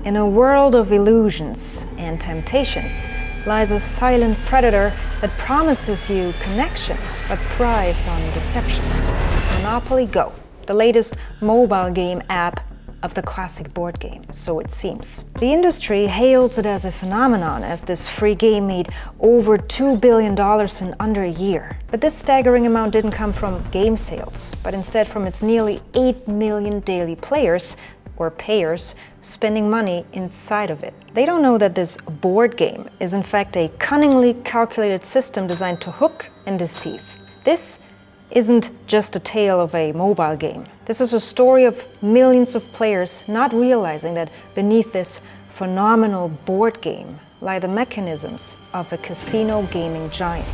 In a world of illusions and temptations lies a silent predator that promises you connection but thrives on deception. Monopoly Go, the latest mobile game app of the classic board game, so it seems. The industry hails it as a phenomenon, as this free game made over $2 billion in under a year. But this staggering amount didn't come from game sales, but instead from its nearly 8 million daily players, or payers, spending money inside of it. They don't know that this board game is in fact a cunningly calculated system designed to hook and deceive. This isn't just a tale of a mobile game. This is a story of millions of players not realizing that beneath this phenomenal board game lie the mechanisms of a casino gaming giant.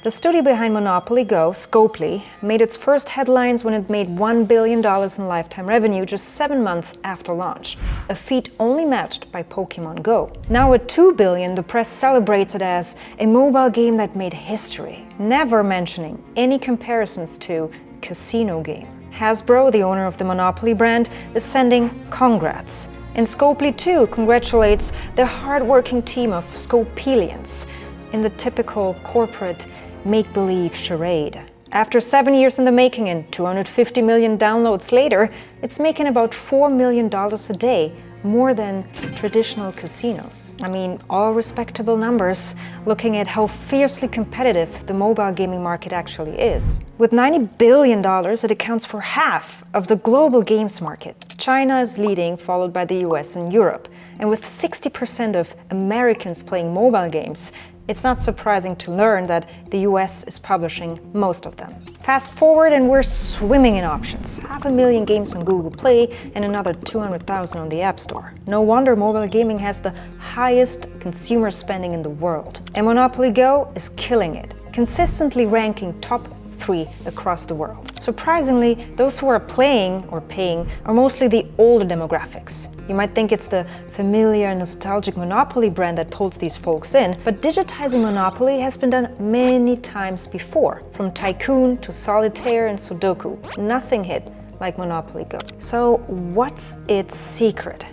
The studio behind Monopoly Go, slyly, made its first headlines when it made $1 billion in lifetime revenue just 7 months after launch, a feat only matched by Pokemon Go. Now at $2 billion, the press celebrates it as a mobile game that made history, never mentioning any comparisons to casino game. Hasbro, the owner of the Monopoly brand, is sending congrats. And slyly too congratulates their hard-working team of Scopelians in the typical corporate make-believe charade. After 7 years in the making and 250 million downloads later, it's making about $4 million a day, more than traditional casinos. I mean, all respectable numbers, looking at how fiercely competitive the mobile gaming market actually is. With $90 billion, it accounts for half of the global games market. China is leading, followed by the US and Europe. And with 60% of Americans playing mobile games, it's not surprising to learn that the US is publishing most of them. Fast forward and we're swimming in options. 500,000 games on Google Play and another 200,000 on the App Store. No wonder mobile gaming has the highest consumer spending in the world. And Monopoly Go is killing it, consistently ranking top 3 across the world. Surprisingly, those who are playing or paying are mostly the older demographics. You might think it's the familiar, nostalgic Monopoly brand that pulls these folks in, but digitizing Monopoly has been done many times before. From Tycoon to Solitaire and Sudoku, nothing hit like Monopoly Go. So what's its secret?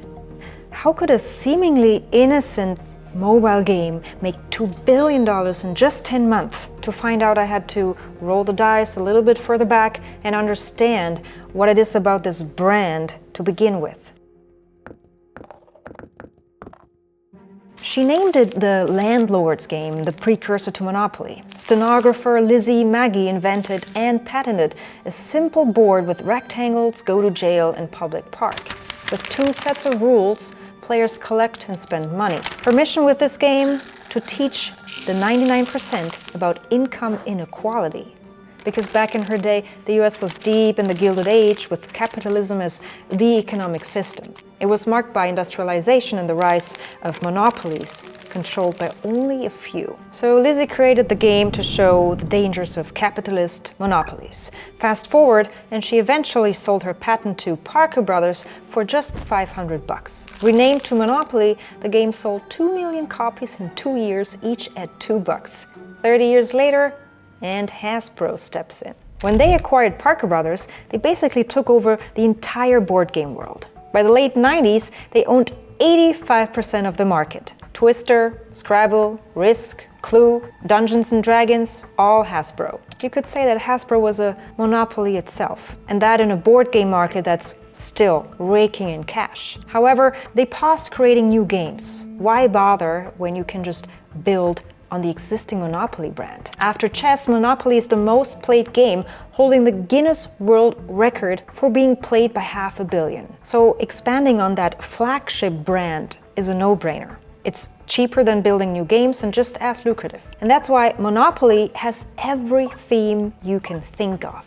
How could a seemingly innocent mobile game make $2 billion in just 10 months? To find out, I had to roll the dice a little bit further back and understand what it is about this brand to begin with. She named it the Landlord's Game, the precursor to Monopoly. Stenographer Lizzie Maggie invented and patented a simple board with rectangles, go to jail, and public park. With 2 sets of rules, players collect and spend money. Her mission with this game? To teach the 99% about income inequality. Because back in her day, the US was deep in the Gilded Age with capitalism as the economic system. It was marked by industrialization and the rise of monopolies, controlled by only a few. So Lizzie created the game to show the dangers of capitalist monopolies. Fast forward, and she eventually sold her patent to Parker Brothers for just $500. Renamed to Monopoly, the game sold 2 million copies in 2 years, each at $2. 30 years later, and Hasbro steps in. When they acquired Parker Brothers, they basically took over the entire board game world. By the late 90s, they owned 85% of the market. Twister, Scrabble, Risk, Clue, Dungeons & Dragons, all Hasbro. You could say that Hasbro was a monopoly itself, and that in a board game market that's still raking in cash. However, they paused creating new games. Why bother when you can just build on the existing Monopoly brand? After chess, Monopoly is the most played game, holding the Guinness World Record for being played by 500 million. So expanding on that flagship brand is a no-brainer. It's cheaper than building new games and just as lucrative. And that's why Monopoly has every theme you can think of.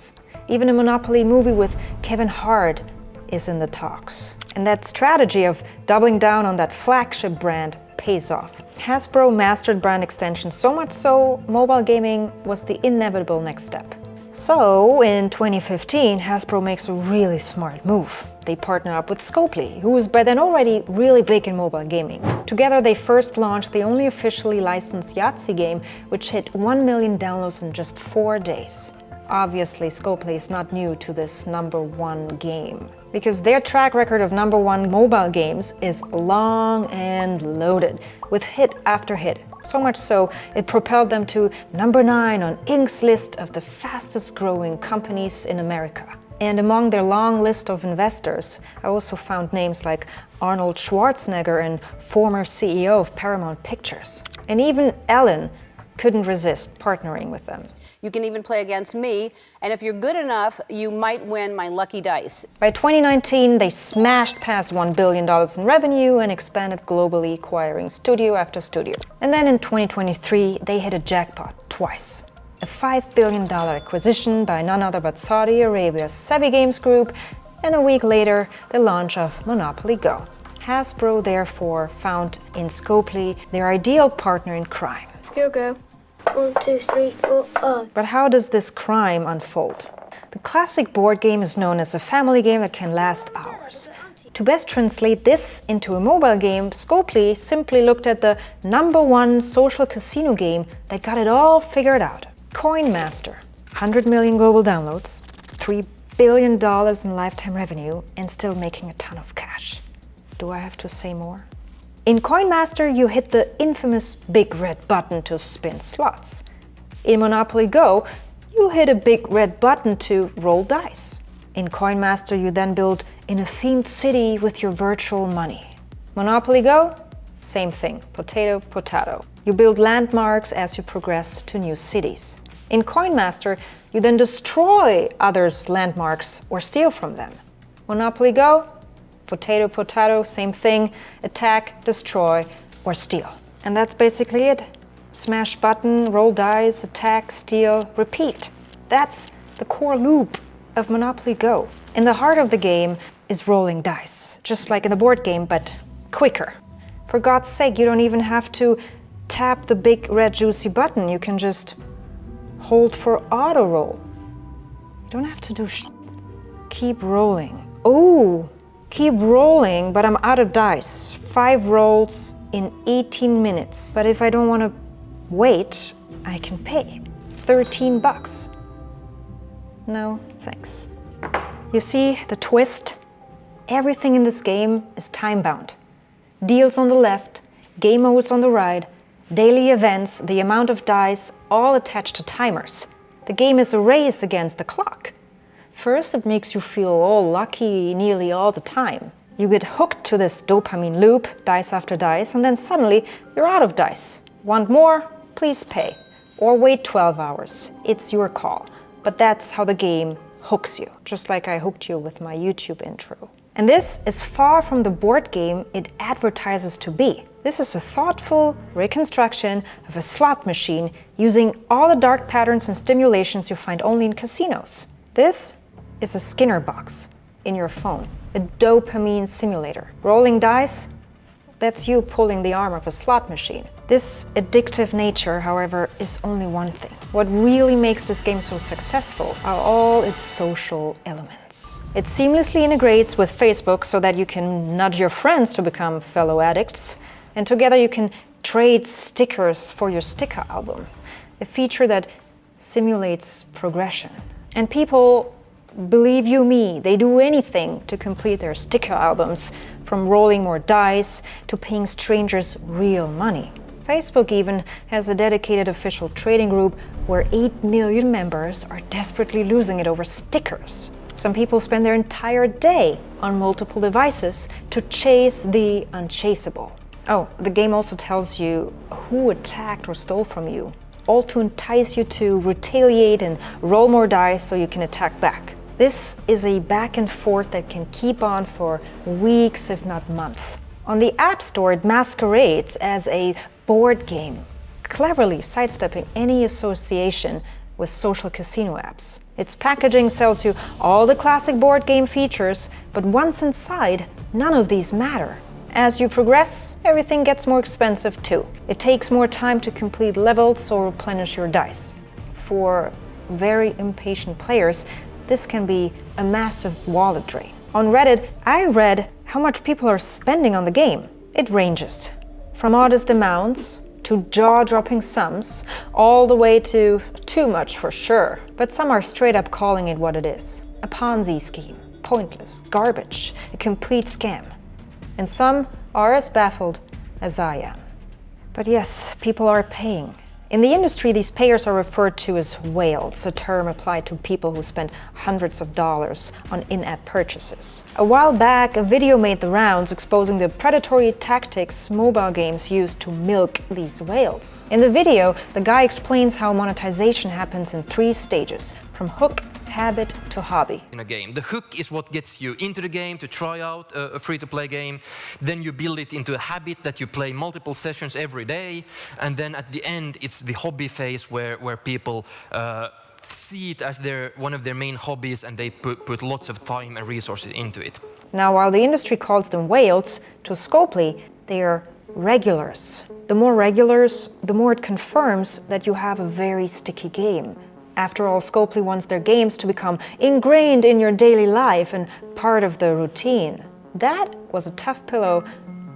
Even a Monopoly movie with Kevin Hart is in the talks. And that strategy of doubling down on that flagship brand pays off. Hasbro mastered brand extension so much so, mobile gaming was the inevitable next step. So, in 2015, Hasbro makes a really smart move. They partner up with slyly, who was by then already really big in mobile gaming. Together, they first launched the only officially licensed Yahtzee game, which hit 1 million downloads in just 4 days. Obviously, Scopely is not new to this #1 game, because their track record of #1 mobile games is long and loaded, with hit after hit. So much so, it propelled them to #9 on Inc.'s list of the fastest growing companies in America. And among their long list of investors, I also found names like Arnold Schwarzenegger and former CEO of Paramount Pictures. And even Ellen couldn't resist partnering with them. You can even play against me, and if you're good enough, you might win my lucky dice. By 2019, they smashed past $1 billion in revenue and expanded globally, acquiring studio after studio. And then in 2023, they hit a jackpot twice. A $5 billion acquisition by none other but Saudi Arabia's Savvy Games Group, and a week later, the launch of Monopoly Go. Hasbro therefore found in Scopely their ideal partner in crime. Here we go. 1, 2, 3, 4, 5. But how does this crime unfold? The classic board game is known as a family game that can last hours. To best translate this into a mobile game, Scopely simply looked at the #1 social casino game that got it all figured out. Coin Master. 100 million global downloads, $3 billion in lifetime revenue, and still making a ton of cash. Do I have to say more? In Coin Master, you hit the infamous big red button to spin slots. In Monopoly Go, you hit a big red button to roll dice. In Coin Master, you then build in a themed city with your virtual money. Monopoly Go, same thing, potato, potato. You build landmarks as you progress to new cities. In Coin Master, you then destroy others' landmarks or steal from them. Monopoly Go, potato, potato, same thing, attack, destroy, or steal. And that's basically it. Smash button, roll dice, attack, steal, repeat. That's the core loop of Monopoly Go. In the heart of the game is rolling dice, just like in the board game, but quicker. For God's sake, you don't even have to tap the big red juicy button. You can just hold for auto roll. You don't have to do Keep rolling. Oh, keep rolling, but I'm out of dice. 5 rolls in 18 minutes. But if I don't want to wait, I can pay $13. No, thanks. You see the twist? Everything in this game is time-bound. Deals on the left, game modes on the right, daily events, the amount of dice, all attached to timers. The game is a race against the clock. First, it makes you feel all lucky nearly all the time. You get hooked to this dopamine loop, dice after dice, and then suddenly you're out of dice. Want more? Please pay. Or wait 12 hours. It's your call. But that's how the game hooks you, just like I hooked you with my YouTube intro. And this is far from the board game it advertises to be. This is a thoughtful reconstruction of a slot machine using all the dark patterns and stimulations you find only in casinos. This is a Skinner box in your phone, a dopamine simulator. Rolling dice, that's you pulling the arm of a slot machine. This addictive nature, however, is only one thing. What really makes this game so successful are all its social elements. It seamlessly integrates with Facebook so that you can nudge your friends to become fellow addicts, and together you can trade stickers for your sticker album, a feature that simulates progression. And people, believe you me, they do anything to complete their sticker albums, from rolling more dice to paying strangers real money. Facebook even has a dedicated official trading group where 8 million members are desperately losing it over stickers. Some people spend their entire day on multiple devices to chase the unchaseable. Oh, the game also tells you who attacked or stole from you, all to entice you to retaliate and roll more dice so you can attack back. This is a back and forth that can keep on for weeks, if not months. On the App Store, it masquerades as a board game, cleverly sidestepping any association with social casino apps. Its packaging sells you all the classic board game features, but once inside, none of these matter. As you progress, everything gets more expensive too. It takes more time to complete levels or replenish your dice. For very impatient players, this can be a massive wallet drain. On Reddit, I read how much people are spending on the game. It ranges from modest amounts to jaw-dropping sums, all the way to too much for sure. But some are straight up calling it what it is. A Ponzi scheme, pointless, garbage, a complete scam. And some are as baffled as I am. But yes, people are paying. In the industry, these payers are referred to as whales, a term applied to people who spend hundreds of dollars on in-app purchases. A while back, a video made the rounds exposing the predatory tactics mobile games use to milk these whales. In the video, the guy explains how monetization happens in 3 stages, from hook, habit to hobby. In a game, the hook is what gets you into the game to try out a free-to-play game. Then you build it into a habit that you play multiple sessions every day, and then at the end it's the hobby phase where people see it as one of their main hobbies, and they put lots of time and resources into it. Now, while the industry calls them whales, to Scopely they are regulars. The more regulars, the more it confirms that you have a very sticky game. After all, Scopely wants their games to become ingrained in your daily life and part of the routine. That was a tough pillow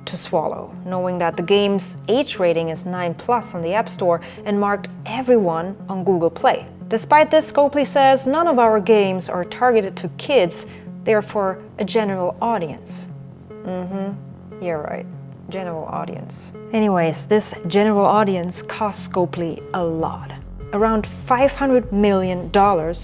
to swallow, knowing that the game's age rating is 9+ on the App Store and marked everyone on Google Play. Despite this, Scopely says none of our games are targeted to kids, they are for a general audience. You're right, general audience. Anyways, this general audience costs Scopely a lot. Around $500 million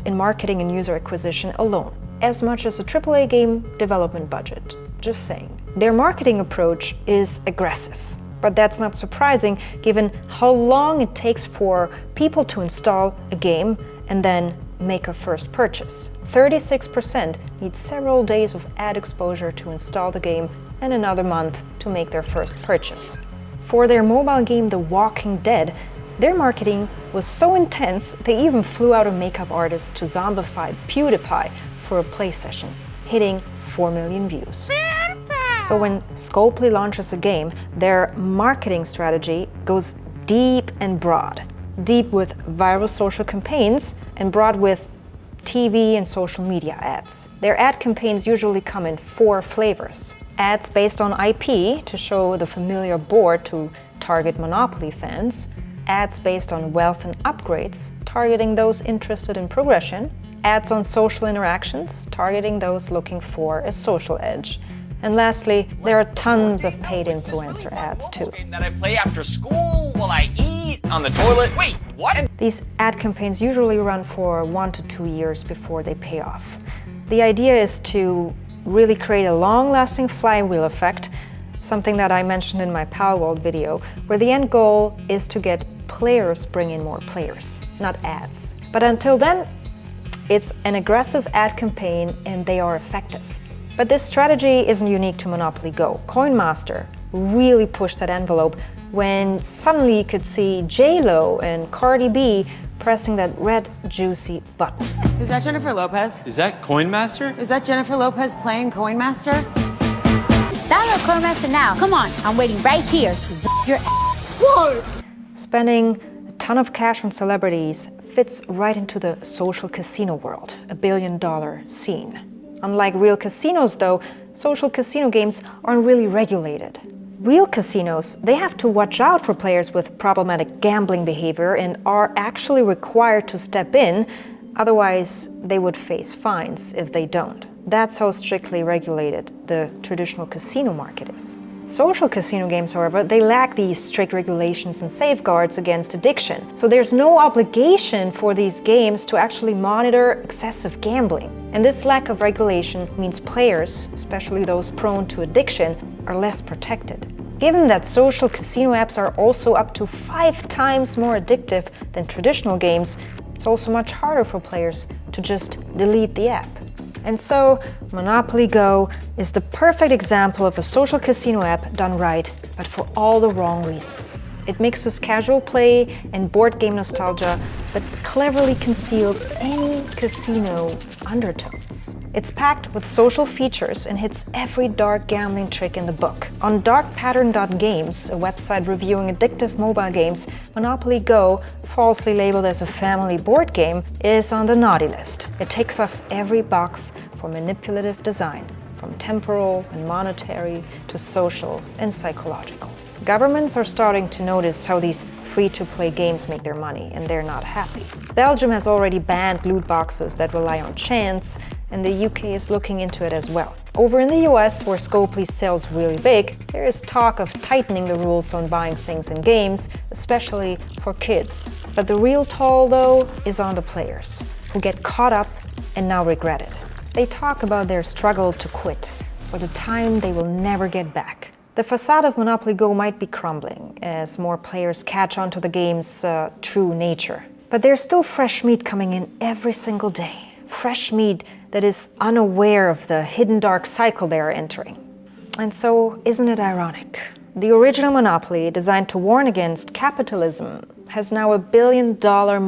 in marketing and user acquisition alone, as much as a AAA game development budget. Just saying. Their marketing approach is aggressive, but that's not surprising given how long it takes for people to install a game and then make a first purchase. 36% need several days of ad exposure to install the game and another month to make their first purchase. For their mobile game The Walking Dead, their marketing was so intense, they even flew out a makeup artist to zombify PewDiePie for a play session, hitting 4 million views. So when Scopely launches a game, their marketing strategy goes deep and broad. Deep with viral social campaigns and broad with TV and social media ads. Their ad campaigns usually come in 4 flavors. Ads based on IP to show the familiar board to target Monopoly fans. Ads based on wealth and upgrades, targeting those interested in progression. Ads on social interactions, targeting those looking for a social edge. And lastly, there are tons of paid influencer ads too. That I play after school, while I eat, on the toilet. Wait, what? These ad campaigns usually run for 1 to 2 years before they pay off. The idea is to really create a long-lasting flywheel effect, something that I mentioned in my Palworld video, where the end goal is to get players bring in more players, not ads. But until then, it's an aggressive ad campaign and they are effective. But this strategy isn't unique to Monopoly Go. Coinmaster really pushed that envelope when suddenly you could see J-Lo and Cardi B pressing that red juicy button. Is that Jennifer Lopez? Is that Coinmaster? Is that Jennifer Lopez playing Coinmaster? Download Coinmaster now. Come on, I'm waiting right here to your ass. Whoa! Spending a ton of cash on celebrities fits right into the social casino world, a billion-dollar scene. Unlike real casinos, though, social casino games aren't really regulated. Real casinos, they have to watch out for players with problematic gambling behavior and are actually required to step in, otherwise they would face fines if they don't. That's how strictly regulated the traditional casino market is. Social casino games, however, they lack these strict regulations and safeguards against addiction. So there's no obligation for these games to actually monitor excessive gambling. And this lack of regulation means players, especially those prone to addiction, are less protected. Given that social casino apps are also up to 5 times more addictive than traditional games, it's also much harder for players to just delete the app. And so, Monopoly Go is the perfect example of a social casino app done right, but for all the wrong reasons. It mixes casual play and board game nostalgia, but cleverly conceals any casino undertones. It's packed with social features and hits every dark gambling trick in the book. On darkpattern.games, a website reviewing addictive mobile games, Monopoly Go, falsely labeled as a family board game, is on the naughty list. It ticks off every box for manipulative design, from temporal and monetary to social and psychological. Governments are starting to notice how these free-to-play games make their money, and they're not happy. Belgium has already banned loot boxes that rely on chance, and the UK is looking into it as well. Over in the US, where Scopely sells really big, there is talk of tightening the rules on buying things in games, especially for kids. But the real toll, though, is on the players, who get caught up and now regret it. They talk about their struggle to quit, or the time they will never get back. The facade of Monopoly Go might be crumbling as more players catch on to the game's true nature. But there's still fresh meat coming in every single day. Fresh meat that is unaware of the hidden dark cycle they are entering. And so, isn't it ironic? The original Monopoly, designed to warn against capitalism, has now $1 billion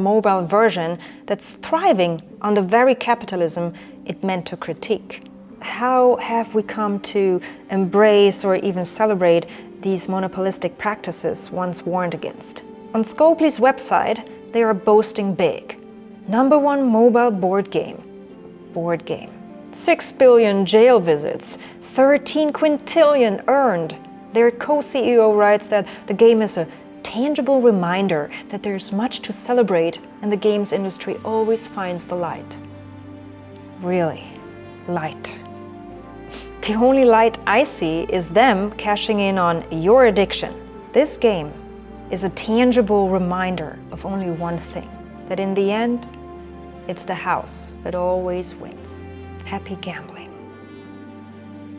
mobile version that's thriving on the very capitalism it meant to critique. How have we come to embrace or even celebrate these monopolistic practices once warned against? On Scopely's website, they are boasting big. #1 mobile board game. 6 billion jail visits, 13 quintillion earned. Their co-CEO writes that the game is a tangible reminder that there's much to celebrate and the games industry always finds the light. Really, light. The only light I see is them cashing in on your addiction. This game is a tangible reminder of only one thing, that in the end, it's the house that always wins. Happy gambling.